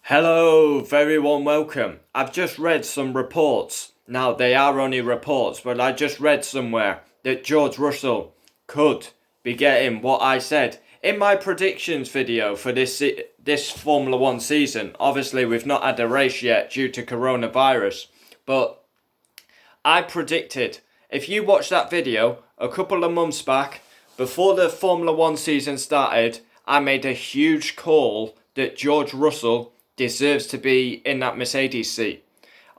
Hello, very warm welcome. I've just read some reports. Now, they are only reports, but I just read somewhere that George Russell could be getting what I said in my predictions video for this Formula 1 season. Obviously, we've not had a race yet due to coronavirus, but I predicted, if you watched that video a couple of months back, before the Formula 1 season started, I made a huge call that George Russell deserves to be in that Mercedes seat.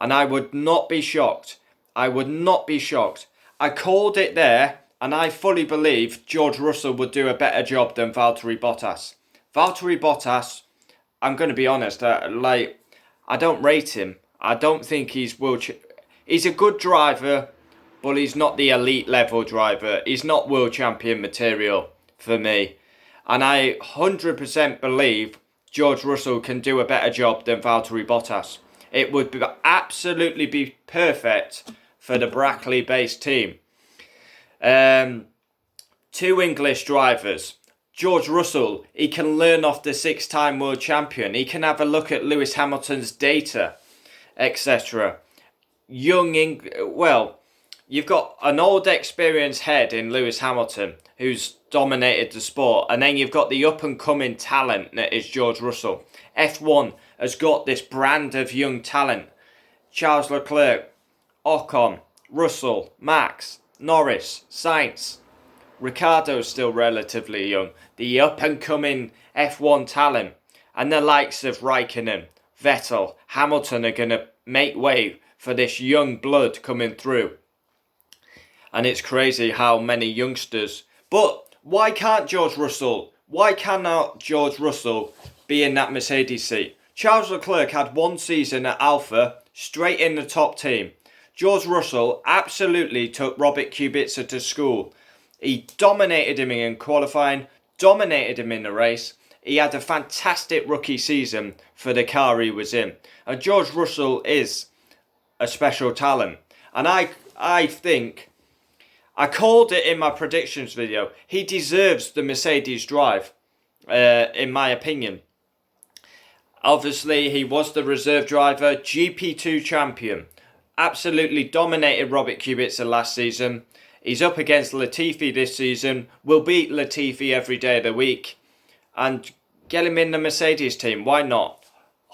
And I would not be shocked. I would not be shocked. I called it there, and I fully believe George Russell would do a better job than Valtteri Bottas. Valtteri Bottas, I'm going to be honest, I don't rate him. I don't think he's he's a good driver, but he's not the elite level driver. He's not world champion material for me. And I 100% believe George Russell can do a better job than Valtteri Bottas. It would absolutely be perfect for the Brackley-based team. Two English drivers. George Russell, he can learn off the six-time world champion. He can have a look at Lewis Hamilton's data, etc. You've got an old experienced head in Lewis Hamilton who's dominated the sport, and then you've got the up-and-coming talent that is George Russell. F1 has got this brand of young talent. Charles Leclerc, Ocon, Russell, Max, Norris, Sainz. Ricciardo's still relatively young. The up-and-coming F1 talent. And the likes of Raikkonen, Vettel, Hamilton are going to make way for this young blood coming through. And it's crazy how many youngsters. But why can't George Russell? Why cannot George Russell be in that Mercedes seat? Charles Leclerc had one season at Alfa, straight in the top team. George Russell absolutely took Robert Kubica to school. He dominated him in qualifying, dominated him in the race. He had a fantastic rookie season for the car he was in. And George Russell is a special talent. And I think, I called it in my predictions video, he deserves the Mercedes drive, in my opinion. Obviously, he was the reserve driver, GP2 champion. Absolutely dominated Robert Kubica last season. He's up against Latifi this season. Will beat Latifi every day of the week. And get him in the Mercedes team. Why not?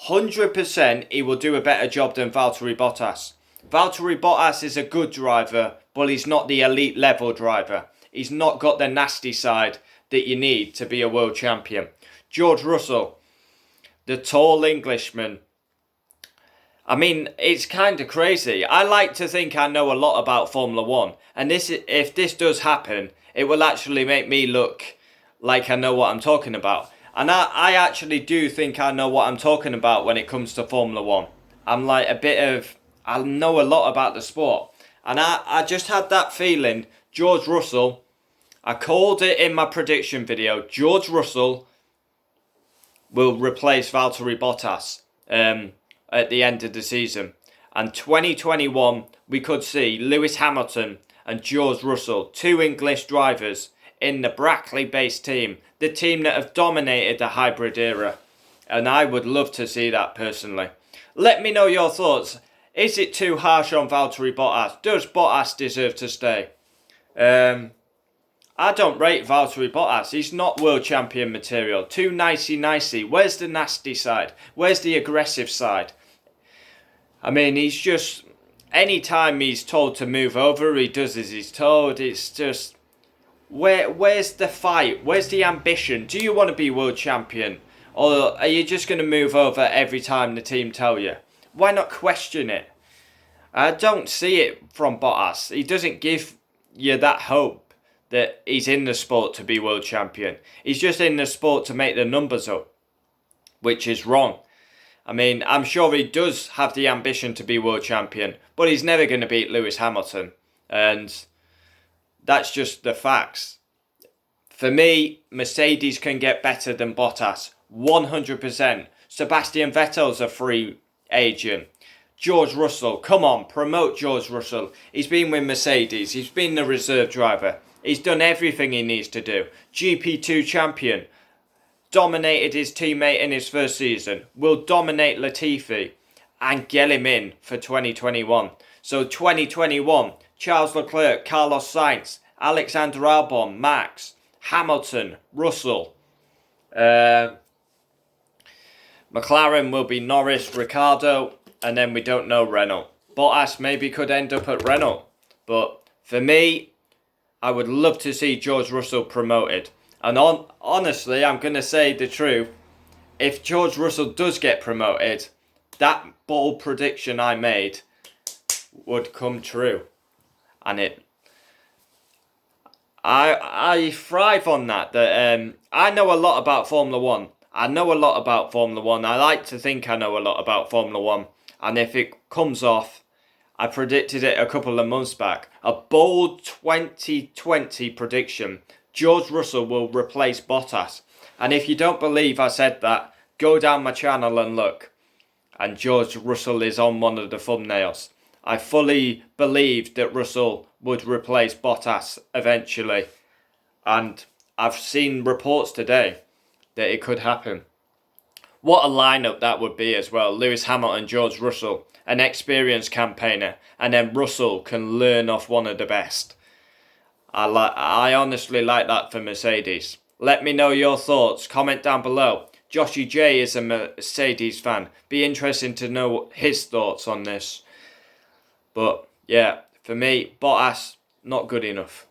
100% he will do a better job than Valtteri Bottas. Valtteri Bottas is a good driver, but he's not the elite level driver. He's not got the nasty side that you need to be a world champion. George Russell, the tall Englishman. I mean, it's kind of crazy. I like to think I know a lot about Formula 1. And if this does happen, it will actually make me look like I know what I'm talking about. And I actually do think I know what I'm talking about when it comes to Formula 1. I know a lot about the sport. And I just had that feeling, George Russell, I called it in my prediction video, George Russell will replace Valtteri Bottas at the end of the season. And 2021, we could see Lewis Hamilton and George Russell, two English drivers in the Brackley-based team, the team that have dominated the hybrid era. And I would love to see that personally. Let me know your thoughts. Is it too harsh on Valtteri Bottas? Does Bottas deserve to stay? I don't rate Valtteri Bottas. He's not world champion material. Too nicey-nicey. Where's the nasty side? Where's the aggressive side? I mean, he's just... Anytime he's told to move over, he does as he's told. It's just... Where's the fight? Where's the ambition? Do you want to be world champion? Or are you just going to move over every time the team tell you? Why not question it? I don't see it from Bottas. He doesn't give you that hope that he's in the sport to be world champion. He's just in the sport to make the numbers up, which is wrong. I mean, I'm sure he does have the ambition to be world champion, but he's never going to beat Lewis Hamilton. And that's just the facts. For me, Mercedes can get better than Bottas. 100%. Sebastian Vettel's a free agent. George Russell, come on, promote George Russell. He's been with Mercedes. He's been the reserve driver. He's done everything he needs to do. GP2 champion. dominated his teammate in his first season, will dominate Latifi and get him in for 2021. So 2021, Charles Leclerc, Carlos Sainz, Alexander Albon, Max, Hamilton, Russell. McLaren will be Norris, Ricciardo, and then we don't know Renault. Bottas maybe could end up at Renault. But for me, I would love to see George Russell promoted. And honestly, I'm going to say the truth. If George Russell does get promoted, that bold prediction I made would come true. And I thrive on that. I know a lot about Formula 1. I know a lot about Formula 1. I like to think I know a lot about Formula 1. And if it comes off, I predicted it a couple of months back. A bold 2020 prediction. George Russell will replace Bottas. And if you don't believe I said that, go down my channel and look. And George Russell is on one of the thumbnails. I fully believed that Russell would replace Bottas eventually. And I've seen reports today that it could happen. What a lineup that would be as well. Lewis Hamilton, George Russell, an experienced campaigner, and then Russell can learn off one of the best. I honestly like that for Mercedes. Let me know your thoughts. Comment down below. Joshy J is a Mercedes fan. Be interesting to know his thoughts on this. But yeah, for me, Bottas, not good enough.